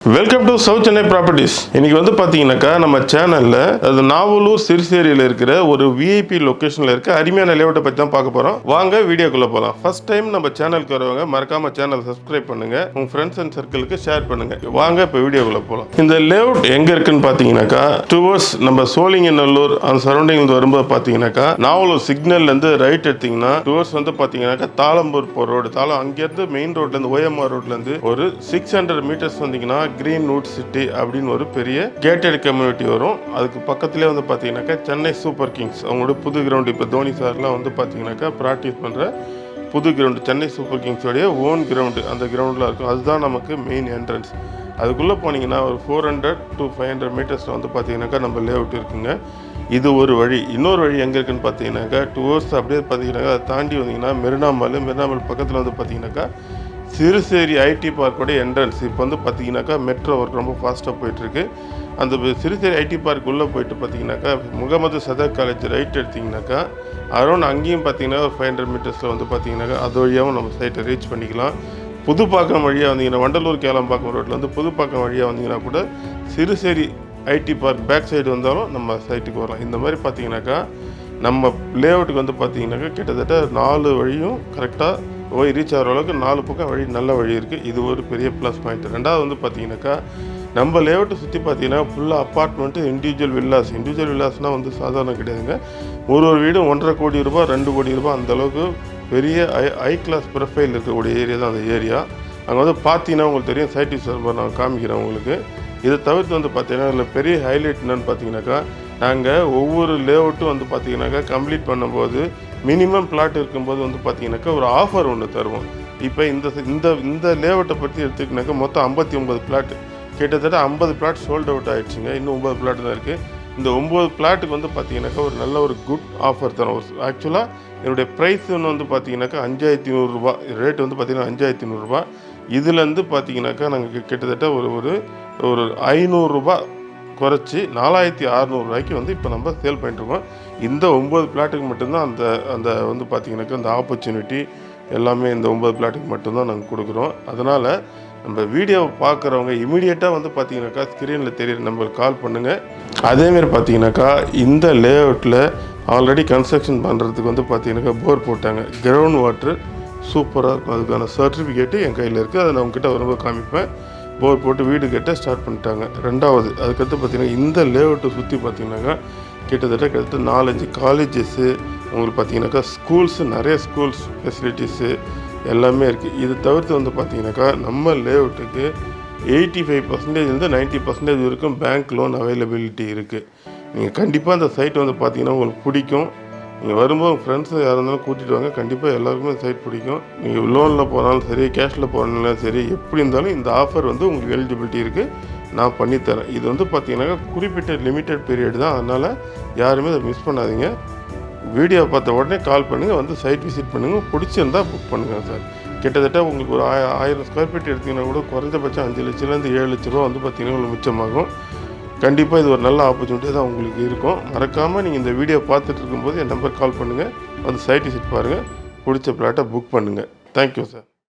Welcome to south Chennai properties. இன்னைக்கு வந்து பார்த்தீங்கன்னாக்கா நம்ம சேனலில் அது நாவலூர் சிறுசேரியில் இருக்கிற ஒரு விஐபி லொக்கேஷனில் இருக்க அருமையான லேஅவுட்டை பற்றி தான் பார்க்க போகிறோம். வாங்க வீடியோக்குள்ளே போகலாம். ஃபர்ஸ்ட் டைம் நம்ம சேனலுக்கு வரவங்க மறக்காம சேனல் சப்ஸ்கிரைப் பண்ணுங்க, உங்க ஃப்ரெண்ட்ஸ் அண்ட் சர்க்கிளுக்கு ஷேர் பண்ணுங்க. வாங்க இப்போ வீடியோக்குள்ளே போகலாம். இந்த லேஅவுட் எங்கே இருக்குன்னு பார்த்தீங்கன்னாக்கா டுவர்ட்ஸ் நம்ம சோழிங்கநல்லூர் அந்த சரௌண்டிங் வரும்போது பார்த்தீங்கன்னாக்கா நாவலூர் சிக்னல்லேருந்து ரைட் எடுத்தீங்கன்னா டுவர்ட்ஸ் வந்து பார்த்தீங்கன்னாக்கா தாளம்பூர் போகிற ரோடு அங்கேருந்து மெயின் ரோட்லேருந்து ஓஎம்ஆர் ரோட்லேருந்து ஒரு 600 மீட்டர்ஸ் வந்தீங்கன்னா கிரீன்வுட் சிட்டி அப்படின்னு ஒரு பெரிய கேட்டட் கம்யூனிட்டி வரும். அதுக்கு பக்கத்துலேயே வந்து பார்த்தீங்கன்னாக்கா சென்னை சூப்பர் கிங்ஸ் அவங்களோட புது கிரவுண்ட், இப்போ தோனி சார்லாம் வந்து பார்த்தீங்கன்னாக்கா ப்ராக்டிஸ் பண்ணுற புது கிரவுண்டு சென்னை சூப்பர் கிங்ஸோடைய ஓன் கிரவுண்டு, அந்த கிரவுண்டில் இருக்கும். அதுதான் நமக்கு மெயின் என்ட்ரன்ஸ். அதுக்குள்ளே போனீங்கன்னா ஒரு 400 to 500 மீட்டர்ஸில் வந்து பார்த்தீங்கன்னாக்கா நம்ம லேஅவுட் இருக்குங்க. இது ஒரு வழி. இன்னொரு வழி எங்கே இருக்குன்னு பார்த்தீங்கன்னாக்கா டுவர்ட்ஸ் அப்படியே பார்த்தீங்கன்னாக்கா அதை தாண்டி வந்தீங்கன்னா மெரினா மால் பக்கத்தில் வந்து பார்த்தீங்கன்னாக்கா சிறுசேரி ஐடி பார்க்கோடைய என்ட்ரன்ஸ். இப்போ வந்து பார்த்தீங்கன்னாக்கா மெட்ரோ ஒர்க் ரொம்ப ஃபாஸ்ட்டாக போயிட்டுருக்கு. அந்த சிறுசேரி ஐடி பார்க் உள்ளே போயிட்டு பார்த்தீங்கன்னாக்கா Mohammed Sadak college right எடுத்திங்கனாக்கா around அங்கேயும் பார்த்தீங்கன்னா ஒரு 500 மீட்டர்ஸில் வந்து பார்த்தீங்கன்னாக்கா அது வழியாகவும் நம்ம சைட்டை ரீச் பண்ணிக்கலாம். புதுப்பாக்கம் வழியாக வந்தீங்கன்னா வண்டலூர் கேளம்பாக்கம் ரோட்டில் வந்து புதுப்பாக்கம் வழியாக வந்தீங்கன்னா கூட Siruseri IT park back side வந்தாலும் நம்ம சைட்டுக்கு வரலாம். இந்த மாதிரி பார்த்தீங்கன்னாக்கா நம்ம லேஅவுட்டுக்கு வந்து பார்த்தீங்கன்னாக்கா கிட்டத்தட்ட 4 வழியும் கரெக்டாக போய் ரீச் ஆகிற அளவுக்கு 4 பக்கம் வழி நல்ல வழி இருக்குது. இது ஒரு பெரிய ப்ளஸ் பாயிண்ட். ரெண்டாவது வந்து பார்த்தீங்கன்னாக்கா நம்ம லேஅவுட்டை சுற்றி பார்த்தீங்கன்னா ஃபுல்லாக அப்பார்ட்மெண்ட்டு, இண்டிவிஜுவல் வில்லாஸ்னால் வந்து சாதாரண கிடையாதுங்க. ஒரு வீடும் 1.5 கோடி ரூபாய் 2 கோடி ரூபாய் அந்தளவுக்கு பெரிய ஹை கிளாஸ் ப்ரொஃபைல் இருக்கக்கூடிய ஏரியா தான் அந்த ஏரியா. அங்கே வந்து பார்த்தீங்கன்னா உங்களுக்கு தெரியும், சைட் விசிட் நான் காமிக்கிறேன் உங்களுக்கு. இதை தவிர்த்து வந்து பார்த்தீங்கன்னா இதில் பெரிய ஹைலைட் என்னென்னு பார்த்தீங்கன்னாக்கா நாங்கள் ஒவ்வொரு லேஅவுட்டும் வந்து பார்த்தீங்கன்னாக்கா கம்ப்ளீட் பண்ணும்போது மினிமம் பிளாட் இருக்கும்போது வந்து பார்த்தீங்கன்னாக்கா ஒரு ஆஃபர் ஒன்று தருவோம். இப்போ இந்த லேஅவுட்டை பற்றி எடுத்துக்கினாக்கா மொத்தம் 59 பிளாட், கிட்டத்தட்ட 50 பிளாட் சோல்ட் அவுட் ஆகிடுச்சுங்க. இன்னும் 9 பிளாட் தான் இருக்குது. இந்த 9 பிளாட்டுக்கு வந்து பார்த்தீங்கன்னாக்கா ஒரு நல்ல ஒரு குட் ஆஃபர் தரும். ஆக்சுவலாக என்னுடைய ப்ரைஸ் ஒன்று வந்து பார்த்தீங்கன்னாக்கா 5100 ரூபா, ரேட் வந்து பார்த்தீங்கன்னா 5100 ரூபா. இதுலேருந்து பார்த்தீங்கன்னாக்கா நாங்கள் கிட்டத்தட்ட ஒரு 500 ரூபா குறைச்சி 4600 ரூபாய்க்கு வந்து இப்போ நம்ம சேல் பண்ணிட்டுருக்கோம். இந்த 9 பிளாட்டுக்கு மட்டும்தான் அந்த வந்து பார்த்திங்கனாக்கா அந்த ஆப்பர்ச்சுனிட்டி எல்லாமே இந்த 9 பிளாட்டுக்கு மட்டும்தான் நாங்கள் கொடுக்குறோம். அதனால் நம்ம வீடியோவை பார்க்குறவங்க இமீடியட்டாக வந்து பார்த்திங்கனாக்கா ஸ்க்ரீனில் தெரியுற நம்பருக்கு கால் பண்ணுங்கள். அதேமாரி பார்த்திங்கனாக்கா இந்த லேஅவுட்டில் ஆல்ரெடி கன்ஸ்ட்ரக்ஷன் பண்ணுறதுக்கு வந்து பார்த்திங்கனாக்கா போர் போட்டாங்க. கிரவுண்ட் வாட்ரு சூப்பராக இருக்கும். அதுக்கான சர்டிஃபிகேட்டு என் கையில் இருக்குது. அதை நான் உங்ககிட்ட வரும்போது காமிப்பேன். போர் போட்டு வீடு கட்ட ஸ்டார்ட் பண்ணிட்டாங்க. ரெண்டாவது அதுக்கடுத்து பார்த்திங்கன்னா இந்த லேஅவுட்டை சுற்றி பார்த்திங்கனாக்கா கிட்டத்தட்ட 4-5 காலேஜஸ்ஸு, உங்களுக்கு பார்த்திங்கனாக்கா ஸ்கூல்ஸு, நிறைய ஸ்கூல்ஸ் ஃபெசிலிட்டிஸு எல்லாமே இருக்குது. இது தவிர்த்து வந்து பார்த்திங்கனாக்கா நம்ம லேஅவுட்டுக்கு 85% 90% வரைக்கும் பேங்க் லோன் அவைலபிலிட்டி இருக்குது. நீங்கள் கண்டிப்பாக அந்த சைட் வந்து பார்த்திங்கன்னா உங்களுக்கு பிடிக்கும். நீங்கள் வரும்போது உங்கள் ஃப்ரெண்ட்ஸை யாராக இருந்தாலும் கூட்டிகிட்டு வாங்க. கண்டிப்பாக எல்லாருக்குமே சைட் பிடிக்கும். நீங்கள் லோனில் போனாலும் சரி, கேஷில் போனாலும் சரி, எப்படி இருந்தாலும் இந்த ஆஃபர் வந்து உங்களுக்கு எலிஜிபிலிட்டி இருக்குது, நான் பண்ணித்தரேன். இது வந்து பார்த்தீங்கன்னாக்கா குறிப்பிட்ட லிமிட்டட் பீரியட் தான். அதனால் யாருமே அதை மிஸ் பண்ணாதீங்க. வீடியோ பார்த்த உடனே கால் பண்ணுங்கள், வந்து சைட் விசிட் பண்ணுங்கள். பிடிச்சிருந்தால் புக் பண்ணுங்கள் சார். கிட்டத்தட்ட உங்களுக்கு ஒரு 1000 ஸ்கொயர் ஃபீட் எடுத்திங்கன்னா கூட குறைஞ்சபட்சம் 5 லட்சத்துலேருந்து 7 லட்ச ரூபா வந்து பார்த்திங்கன்னா உங்களுக்கு மிச்சமாகும். கண்டிப்பாக இது ஒரு நல்ல ஆப்பர்ச்சுனிட்டி தான் உங்களுக்கு இருக்கும். மறக்காமல் நீங்கள் இந்த வீடியோ பார்த்துட்டு இருக்கும்போது என் நம்பர் கால் பண்ணுங்கள், வந்து சைட் விசிட் பாருங்கள், பிடிச்ச பிளாட்டை புக் பண்ணுங்கள். Thank you sir.